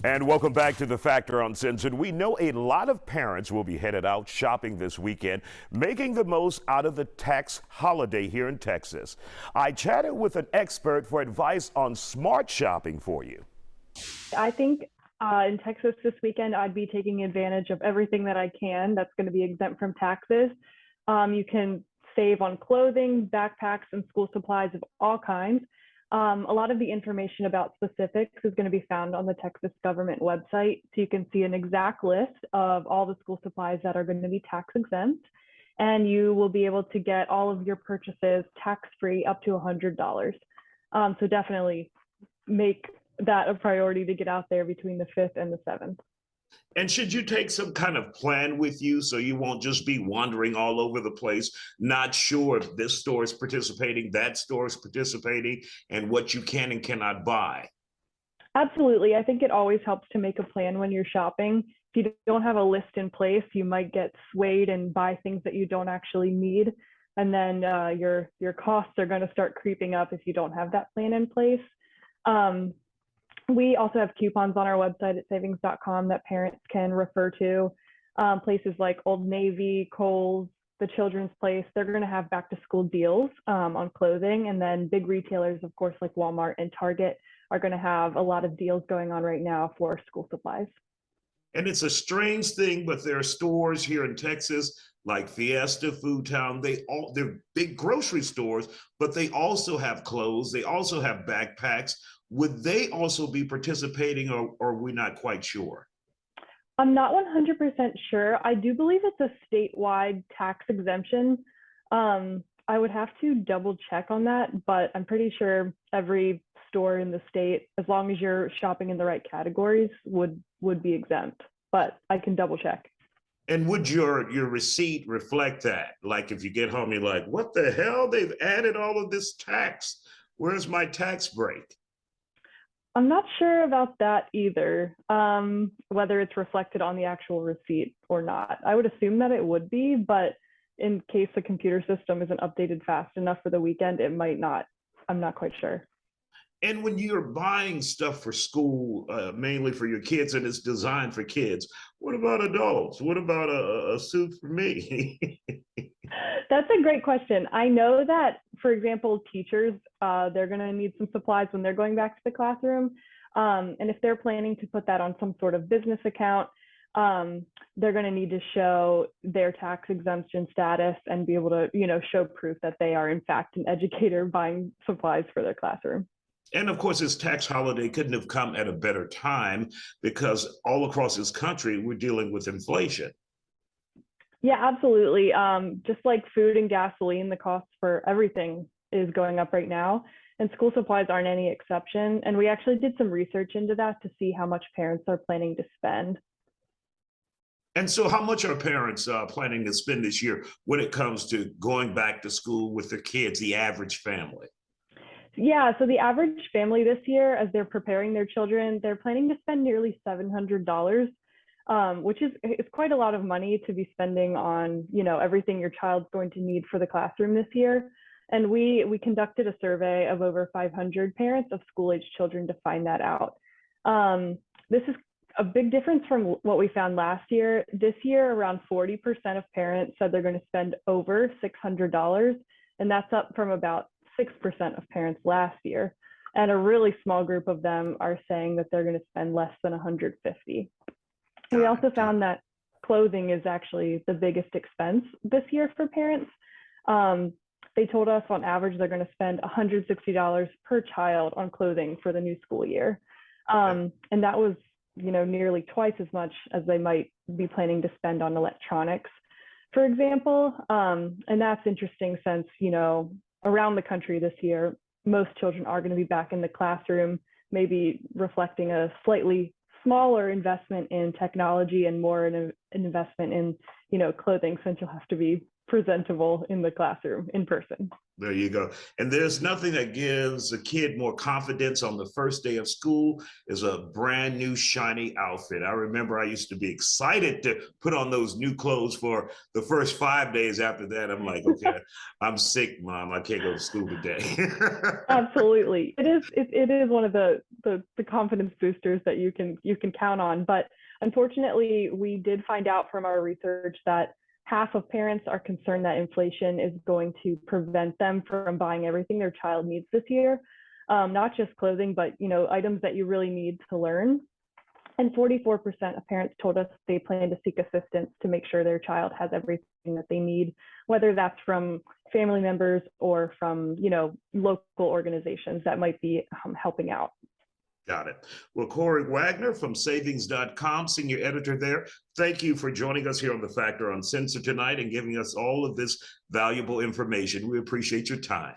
And welcome back to The Factor Uncensored. We know a lot of parents will be headed out shopping this weekend, making the most out of the tax holiday here in Texas. I chatted with an expert for advice on smart shopping for you. I think in Texas this weekend, I'd be taking advantage of everything that I can that's going to be exempt from taxes. You can save on clothing, backpacks, and school supplies of all kinds. A lot of the information about specifics is going to be found on the Texas government website. So you can see an exact list of all the school supplies that are going to be tax exempt. And you will be able to get all of your purchases tax-free up to $100. So definitely make that a priority to get out there between the 5th and the 7th. And should you take some kind of plan with you so you won't just be wandering all over the place, not sure if this store is participating, that store is participating, and what you can and cannot buy? Absolutely. I think it always helps to make a plan when you're shopping. If you don't have a list in place, you might get swayed and buy things that you don't actually need. And then your costs are going to start creeping up if you don't have that plan in place. We also have coupons on our website at savings.com that parents can refer to. Places like Old Navy, Kohl's, The Children's Place, they're going to have back to school deals on clothing. And then big retailers, of course, like Walmart and Target are going to have a lot of deals going on right now for school supplies. And it's a strange thing, but there are stores here in Texas like Fiesta, Food Town. They're big grocery stores, but they also have clothes. They also have backpacks. Would they also be participating, or are we not quite sure? I'm not 100% sure. I do believe it's a statewide tax exemption. I would have to double check on that, but I'm pretty sure every store in the state, as long as you're shopping in the right categories, would be exempt. But I can double check. And would your receipt reflect that? Like if you get home, you're like, what the hell? They've added all of this tax. Where's my tax break? I'm not sure about that either, whether it's reflected on the actual receipt or not. I would assume that it would be, but in case the computer system isn't updated fast enough for the weekend, it might not. I'm not quite sure. And when you're buying stuff for school, mainly for your kids, and it's designed for kids, what about adults? What about a suit for me? That's a great question. I know that, for example, teachers, they're going to need some supplies when they're going back to the classroom. And if they're planning to put that on some sort of business account, they're going to need to show their tax exemption status and be able to, show proof that they are in fact an educator buying supplies for their classroom. And of course, this tax holiday couldn't have come at a better time because all across this country, we're dealing with inflation. Yeah, absolutely. Just like food and gasoline, the cost for everything is going up right now, and school supplies aren't any exception. And we actually did some research into that to see how much parents are planning to spend. And so how much are parents planning to spend this year when it comes to going back to school with their kids, the average family? Yeah, so the average family this year, as they're preparing their children, they're planning to spend nearly $700. Which is quite a lot of money to be spending on, everything your child's going to need for the classroom this year. And we conducted a survey of over 500 parents of school-age children to find that out. This is a big difference from what we found last year. This year, around 40% of parents said they're going to spend over $600, and that's up from about 6% of parents last year. And a really small group of them are saying that they're going to spend less than $150. We also found that clothing is actually the biggest expense this year for parents. They told us on average they're going to spend $160 per child on clothing for the new school year. And that was, nearly twice as much as they might be planning to spend on electronics, for example. And that's interesting since, around the country this year, most children are going to be back in the classroom, maybe reflecting a slightly smaller investment in technology and more an investment in, clothing, since you'll have to be presentable in the classroom in person. There you go. And there's nothing that gives a kid more confidence on the first day of school is a brand new shiny outfit. I remember I used to be excited to put on those new clothes for the first 5 days. After that, I'm like, okay, I'm sick, Mom. I can't go to school today. Absolutely. It is one of the confidence boosters that you can count on. But unfortunately, we did find out from our research that half of parents are concerned that inflation is going to prevent them from buying everything their child needs this year, not just clothing, but items that you really need to learn. And 44% of parents told us they plan to seek assistance to make sure their child has everything that they need, whether that's from family members or from local organizations that might be helping out. Got it. Well, Corey Wagner from savings.com, senior editor there, thank you for joining us here on The Factor Uncensored tonight and giving us all of this valuable information. We appreciate your time.